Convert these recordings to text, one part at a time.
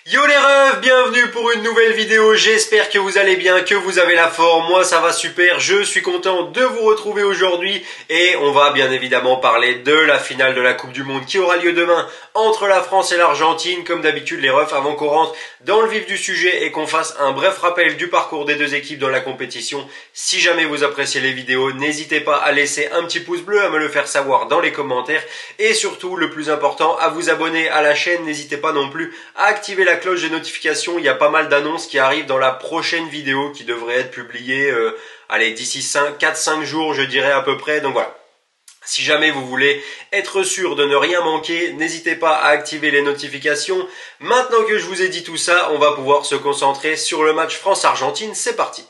Yo les refs, bienvenue pour une nouvelle vidéo, j'espère que vous allez bien, que vous avez la forme, moi ça va super, je suis content de vous retrouver aujourd'hui et on va bien évidemment parler de la finale de la Coupe du Monde qui aura lieu demain entre la France et l'Argentine, comme d'habitude les refs, avant qu'on rentre dans le vif du sujet et qu'on fasse un bref rappel du parcours des deux équipes dans la compétition. Si jamais vous appréciez les vidéos, n'hésitez pas à laisser un petit pouce bleu, à me le faire savoir dans les commentaires et surtout, le plus important, à vous abonner à la chaîne, n'hésitez pas non plus à activer la cloche des notifications, il y a pas mal d'annonces qui arrivent dans la prochaine vidéo qui devrait être publiée d'ici 4-5 jours je dirais à peu près, donc voilà. Si jamais vous voulez être sûr de ne rien manquer, n'hésitez pas à activer les notifications. Maintenant que je vous ai dit tout ça, on va pouvoir se concentrer sur le match France-Argentine, c'est parti.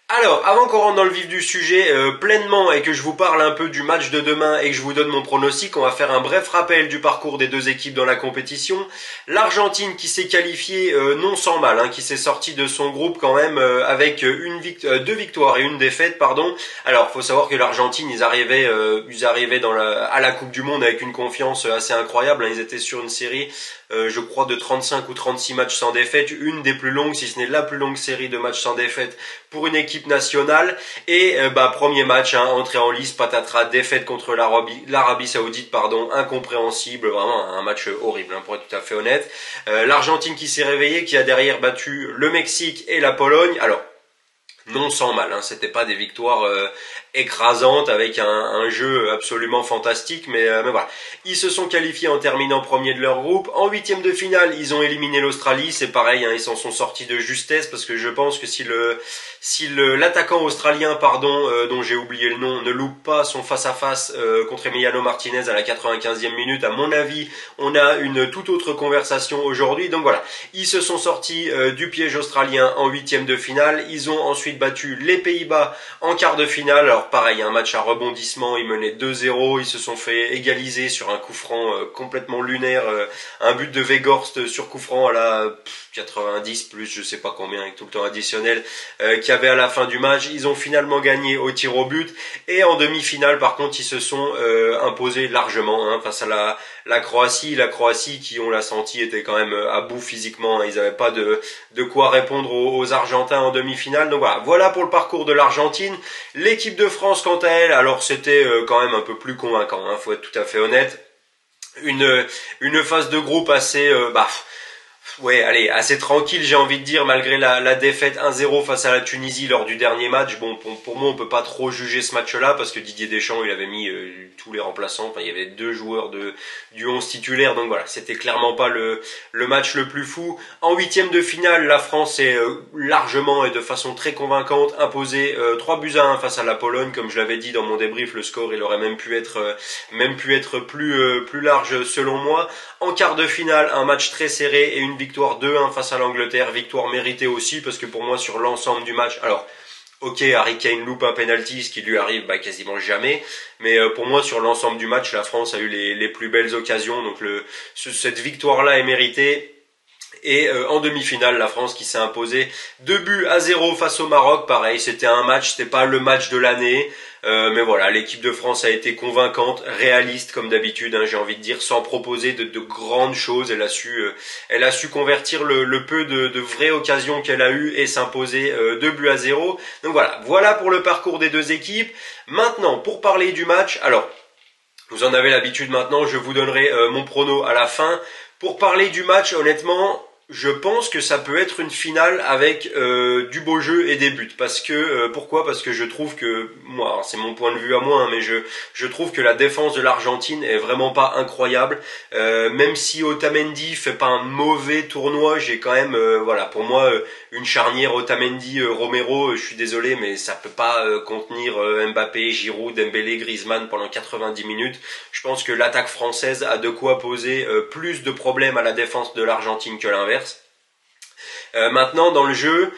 Alors, avant qu'on rentre dans le vif du sujet pleinement et que je vous parle un peu du match de demain et que je vous donne mon pronostic, on va faire un bref rappel du parcours des deux équipes dans la compétition. L'Argentine qui s'est qualifiée non sans mal, qui s'est sortie de son groupe quand même avec deux victoires et une défaite, pardon. Alors, faut savoir que l'Argentine, ils arrivaient à la Coupe du Monde avec une confiance assez incroyable. Ils étaient sur une série, je crois, de 35 ou 36 matchs sans défaite, une des plus longues, si ce n'est la plus longue série de matchs sans défaite pour une équipe nationale. Et premier match, entrée en lice, patatras, défaite contre l'Arabie Saoudite, pardon, incompréhensible, vraiment un match horrible, pour être tout à fait honnête. L'Argentine qui s'est réveillée, qui a derrière battu le Mexique et la Pologne. Alors, non sans mal, c'était pas des victoires écrasantes avec un jeu absolument fantastique, mais voilà. Ils se sont qualifiés en terminant premier de leur groupe. En huitième de finale, ils ont éliminé l'Australie, c'est pareil, ils s'en sont sortis de justesse parce que je pense que si l'attaquant australien, dont j'ai oublié le nom, ne loupe pas son face-à-face contre Emiliano Martinez à la 95e minute, à mon avis, on a une toute autre conversation aujourd'hui. Donc voilà, ils se sont sortis du piège australien en huitième de finale. Ils ont ensuite battu les Pays-Bas en quart de finale. Alors pareil, un match à rebondissement, ils menaient 2-0, ils se sont fait égaliser sur un coup franc complètement lunaire, un but de Weghorst sur coup franc à la 90 plus je sais pas combien avec tout le temps additionnel qu'il y avait à la fin du match. Ils ont finalement gagné au tir au but et en demi-finale par contre ils se sont imposés largement face à la Croatie. La Croatie qui, on l'a senti, était quand même à bout physiquement, ils n'avaient pas de quoi répondre aux Argentins en demi-finale. Donc voilà pour le parcours de l'Argentine. L'équipe de France quant à elle, alors c'était quand même un peu plus convaincant, faut être tout à fait honnête. Une phase de groupe assez assez tranquille, j'ai envie de dire, malgré la défaite 1-0 face à la Tunisie lors du dernier match. Bon, pour moi, on peut pas trop juger ce match-là parce que Didier Deschamps, il avait mis tous les remplaçants. Enfin, il y avait deux joueurs du 11 titulaire, donc voilà, c'était clairement pas le match le plus fou. En huitième de finale, la France est largement et de façon très convaincante imposée 3-1 face à la Pologne. Comme je l'avais dit dans mon débrief, le score, il aurait même pu être plus large selon moi. En quart de finale, un match très serré et une victoire 2-1 face à l'Angleterre, victoire méritée aussi parce que pour moi sur l'ensemble du match, alors ok, Harry Kane loupe un penalty, ce qui lui arrive quasiment jamais, mais pour moi sur l'ensemble du match, la France a eu les plus belles occasions, donc cette victoire-là est méritée. Et en demi-finale, la France qui s'est imposée 2-0 face au Maroc. Pareil, c'était un match, c'était pas le match de l'année, mais voilà, l'équipe de France a été convaincante, réaliste comme d'habitude, j'ai envie de dire, sans proposer de grandes choses. Elle a su convertir le peu de vraies occasions qu'elle a eues et s'imposer 2-0. Donc voilà pour le parcours des deux équipes. Maintenant, pour parler du match, alors vous en avez l'habitude maintenant, je vous donnerai mon prono à la fin. Pour parler du match, honnêtement, je pense que ça peut être une finale avec du beau jeu et des buts. Pourquoi ? Parce que je trouve que, moi, c'est mon point de vue à moi, mais je trouve que la défense de l'Argentine est vraiment pas incroyable. Même si Otamendi fait pas un mauvais tournoi, j'ai quand même, pour moi, une charnière Otamendi-Romero, je suis désolé, mais ça peut pas contenir Mbappé, Giroud, Dembélé, Griezmann pendant 90 minutes. Je pense que l'attaque française a de quoi poser plus de problèmes à la défense de l'Argentine que l'inverse. Maintenant, dans le jeu,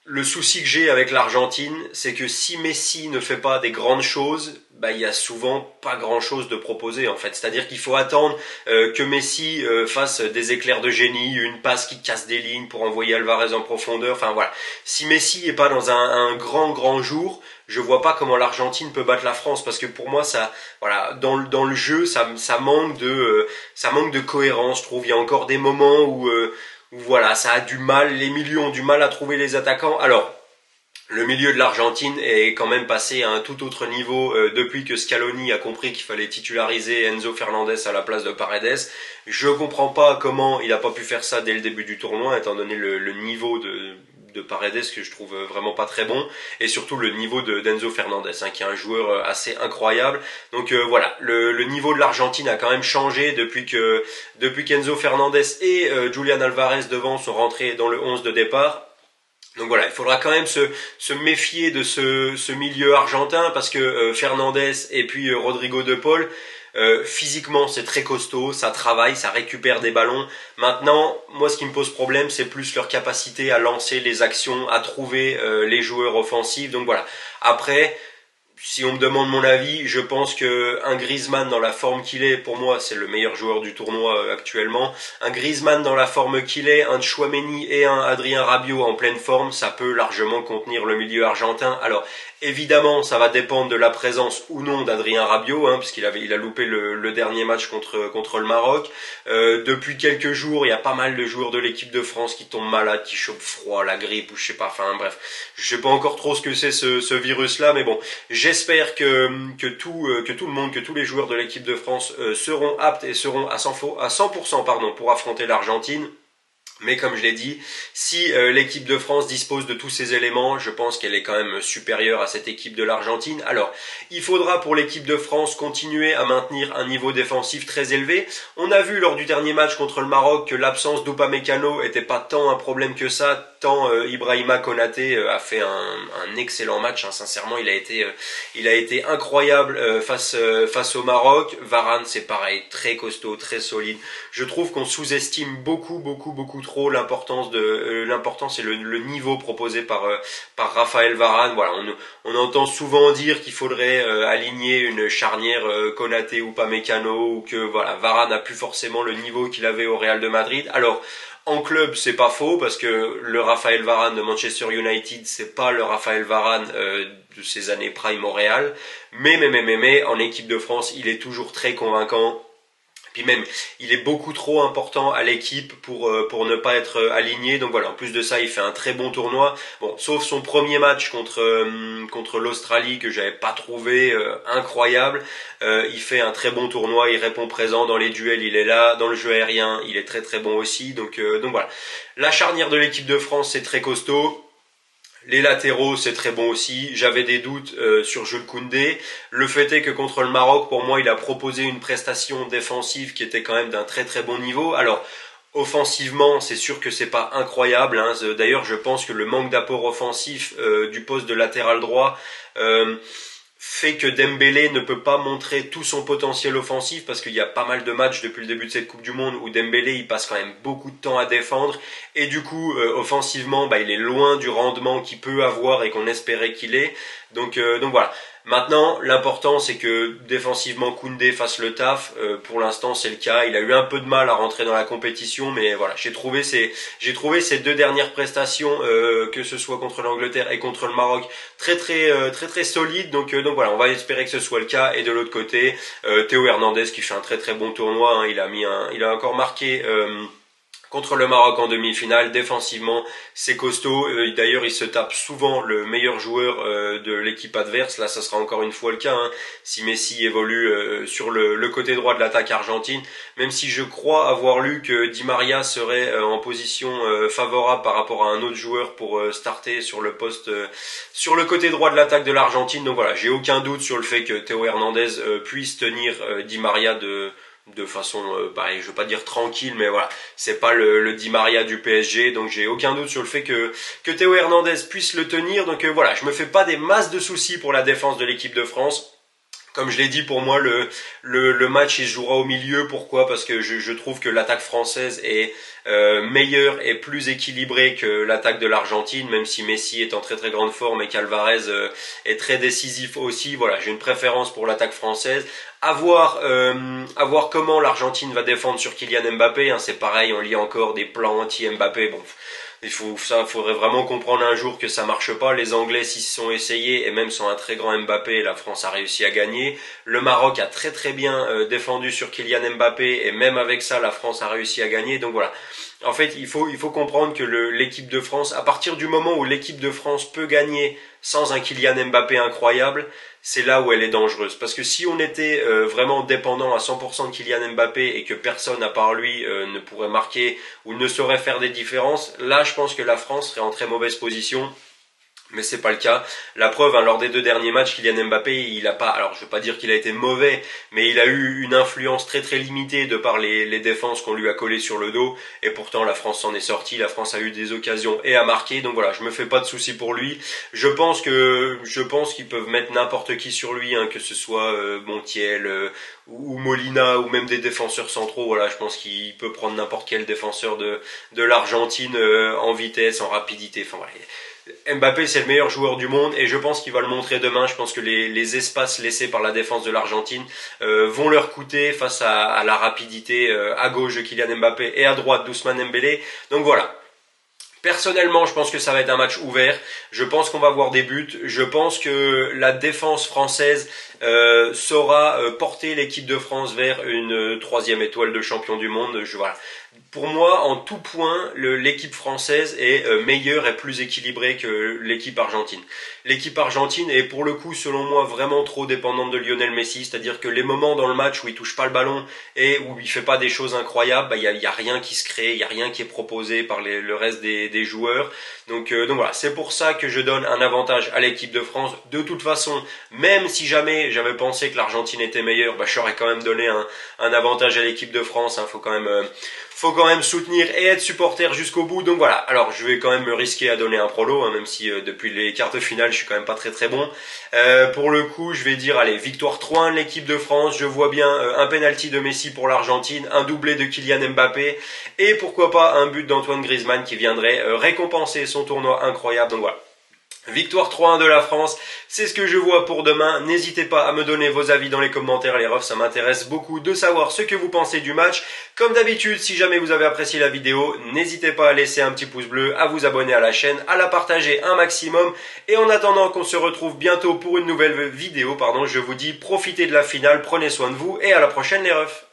le souci que j'ai avec l'Argentine, c'est que si Messi ne fait pas des grandes choses, il y a souvent pas grand chose de proposé en fait. C'est-à-dire qu'il faut attendre que Messi fasse des éclairs de génie, une passe qui casse des lignes pour envoyer Alvarez en profondeur. Enfin voilà. Si Messi est pas dans un grand jour, je vois pas comment l'Argentine peut battre la France, parce que pour moi ça, voilà, dans le jeu ça manque de cohérence, je trouve. Il y a encore des moments où voilà, ça a du mal, les milieux ont du mal à trouver les attaquants. Alors le milieu de l'Argentine est quand même passé à un tout autre niveau depuis que Scaloni a compris qu'il fallait titulariser Enzo Fernandez à la place de Paredes. Je comprends pas comment il a pas pu faire ça dès le début du tournoi, étant donné le niveau de Paredes que je trouve vraiment pas très bon, et surtout le niveau d'Enzo Fernandez, hein, qui est un joueur assez incroyable. Donc voilà, le niveau de l'Argentine a quand même changé depuis qu'Enzo Fernandez et Julian Alvarez devant sont rentrés dans le 11 de départ. Donc voilà, il faudra quand même se méfier de ce milieu argentin, parce que Fernandez et puis Rodrigo de Paul, physiquement c'est très costaud, ça travaille, ça récupère des ballons. Maintenant, moi ce qui me pose problème, c'est plus leur capacité à lancer les actions, à trouver les joueurs offensifs. Donc voilà, après, si on me demande mon avis, je pense que un Griezmann dans la forme qu'il est, pour moi c'est le meilleur joueur du tournoi actuellement. Un Griezmann dans la forme qu'il est, un Tchouaméni et un Adrien Rabiot en pleine forme, ça peut largement contenir le milieu argentin. Alors évidemment, ça va dépendre de la présence ou non d'Adrien Rabiot, hein, puisqu'il a loupé le dernier match contre le Maroc. Depuis quelques jours, il y a pas mal de joueurs de l'équipe de France qui tombent malades, qui chopent froid, la grippe ou je sais pas. Enfin bref, je sais pas encore trop ce que c'est ce virus-là, mais bon. J'espère que tout le monde, que tous les joueurs de l'équipe de France seront aptes et seront à 100% pardon, pour affronter l'Argentine. Mais comme je l'ai dit, si l'équipe de France dispose de tous ces éléments, je pense qu'elle est quand même supérieure à cette équipe de l'Argentine. Alors, il faudra pour l'équipe de France continuer à maintenir un niveau défensif très élevé. On a vu lors du dernier match contre le Maroc que l'absence d'Upamecano était pas tant un problème que ça, tant Ibrahima Konaté a fait un excellent match, hein. Sincèrement, il a été incroyable face au Maroc. Varane, c'est pareil, très costaud, très solide. Je trouve qu'on sous-estime beaucoup trop l'importance et le niveau proposé par Raphaël Varane. Voilà, on entend souvent dire qu'il faudrait aligner une charnière Konaté ou Upamecano, ou que voilà, Varane n'a plus forcément le niveau qu'il avait au Real de Madrid. Alors en club, c'est pas faux, parce que le Raphaël Varane de Manchester United, c'est pas le Raphaël Varane de ses années prime au Real. Mais en équipe de France, il est toujours très convaincant. Puis même, il est beaucoup trop important à l'équipe pour ne pas être aligné. Donc voilà, en plus de ça, il fait un très bon tournoi. Bon, sauf son premier match contre l'Australie, que j'avais pas trouvé incroyable. Il fait un très bon tournoi, il répond présent dans les duels, il est là. Dans le jeu aérien, il est très très bon aussi. Donc voilà, la charnière de l'équipe de France, c'est très costaud. Les latéraux, c'est très bon aussi. J'avais des doutes sur Jules Koundé. Le fait est que contre le Maroc, pour moi, il a proposé une prestation défensive qui était quand même d'un très très bon niveau. Alors, offensivement, c'est sûr que c'est pas incroyable, hein. D'ailleurs, je pense que le manque d'apport offensif du poste de latéral droit fait que Dembélé ne peut pas montrer tout son potentiel offensif, parce qu'il y a pas mal de matchs depuis le début de cette Coupe du Monde où Dembélé il passe quand même beaucoup de temps à défendre, et du coup offensivement il est loin du rendement qu'il peut avoir et qu'on espérait qu'il ait. Donc voilà. Maintenant, l'important c'est que défensivement Koundé fasse le taf. Pour l'instant, c'est le cas. Il a eu un peu de mal à rentrer dans la compétition, mais voilà, j'ai trouvé ces deux dernières prestations, que ce soit contre l'Angleterre et contre le Maroc, très solides. Donc voilà, on va espérer que ce soit le cas. Et de l'autre côté, Théo Hernandez qui fait un très très bon tournoi, hein. Il a encore marqué contre le Maroc en demi-finale. Défensivement, c'est costaud. D'ailleurs, il se tape souvent le meilleur joueur de l'équipe adverse. Là, ça sera encore une fois le cas, hein, si Messi évolue sur le côté droit de l'attaque argentine. Même si je crois avoir lu que Di Maria serait en position favorable par rapport à un autre joueur pour starter sur le poste, sur le côté droit de l'attaque de l'Argentine. Donc voilà, j'ai aucun doute sur le fait que Théo Hernandez puisse tenir Di Maria de façon, je veux pas dire tranquille, mais voilà, c'est pas le Di Maria du PSG, donc j'ai aucun doute sur le fait que Théo Hernandez puisse le tenir. Donc voilà, je me fais pas des masses de soucis pour la défense de l'équipe de France. Comme je l'ai dit, pour moi, le match il se jouera au milieu. Pourquoi ? Parce que je trouve que l'attaque française est meilleure et plus équilibrée que l'attaque de l'Argentine, même si Messi est en très très grande forme et qu'Alvarez est très décisif aussi. Voilà, j'ai une préférence pour l'attaque française. À voir comment l'Argentine va défendre sur Kylian Mbappé, hein. C'est pareil, on lit encore des plans anti-Mbappé. Bon, Faudrait vraiment comprendre un jour que ça marche pas. Les Anglais s'y sont essayés et même sans un très grand Mbappé, la France a réussi à gagner. Le Maroc a très très bien défendu sur Kylian Mbappé et même avec ça, la France a réussi à gagner. Donc voilà. En fait, il faut comprendre que l'équipe de France, à partir du moment où l'équipe de France peut gagner sans un Kylian Mbappé incroyable, c'est là où elle est dangereuse. Parce que si on était vraiment dépendant à 100% de Kylian Mbappé et que personne à part lui ne pourrait marquer ou ne saurait faire des différences, là je pense que la France serait en très mauvaise position. Mais c'est pas le cas. La preuve, hein, lors des 2 derniers matchs, Kylian Mbappé, il a pas, alors je veux pas dire qu'il a été mauvais, mais il a eu une influence très très limitée de par les défenses qu'on lui a collées sur le dos. Et pourtant, la France s'en est sortie. La France a eu des occasions et a marqué. Donc voilà, je me fais pas de soucis pour lui. Je pense qu'ils peuvent mettre n'importe qui sur lui, hein, que ce soit Montiel ou Molina ou même des défenseurs centraux. Voilà, je pense qu'il peut prendre n'importe quel défenseur de l'Argentine en vitesse, en rapidité. Enfin voilà. Mbappé c'est le meilleur joueur du monde et je pense qu'il va le montrer demain. Je pense que les espaces laissés par la défense de l'Argentine vont leur coûter face à la rapidité à gauche de Kylian Mbappé et à droite d'Ousmane Dembélé. Donc voilà. Personnellement, je pense que ça va être un match ouvert. Je pense qu'on va voir des buts. Je pense que la défense française saura porter l'équipe de France vers une troisième étoile de champion du monde. Voilà. Pour moi, en tout point, l'équipe française est meilleure et plus équilibrée que l'équipe argentine. L'équipe argentine est pour le coup, selon moi, vraiment trop dépendante de Lionel Messi. C'est-à-dire que les moments dans le match où il touche pas le ballon et où il fait pas des choses incroyables, bah, y a rien qui se crée, il y a rien qui est proposé par le reste des joueurs. Donc voilà, c'est pour ça que je donne un avantage à l'équipe de France. De toute façon, même si jamais j'avais pensé que l'Argentine était meilleure, bah, j'aurais quand même donné un avantage à l'équipe de France. Hein. Faut quand même soutenir et être supporter jusqu'au bout. Donc voilà, alors je vais quand même me risquer à donner un prolo, hein, même si depuis les quarts de finale je suis quand même pas très très bon. Pour le coup, je vais dire allez, victoire 3-1 de l'équipe de France. Je vois bien un penalty de Messi pour l'Argentine, un doublé de Kylian Mbappé et pourquoi pas un but d'Antoine Griezmann qui viendrait récompenser son tournoi incroyable. Donc voilà. Victoire 3-1 de la France, c'est ce que je vois pour demain. N'hésitez pas à me donner vos avis dans les commentaires, les refs, ça m'intéresse beaucoup de savoir ce que vous pensez du match. Comme d'habitude, si jamais vous avez apprécié la vidéo, n'hésitez pas à laisser un petit pouce bleu, à vous abonner à la chaîne, à la partager un maximum. Et en attendant qu'on se retrouve bientôt pour une nouvelle vidéo, je vous dis profitez de la finale, prenez soin de vous et à la prochaine les refs.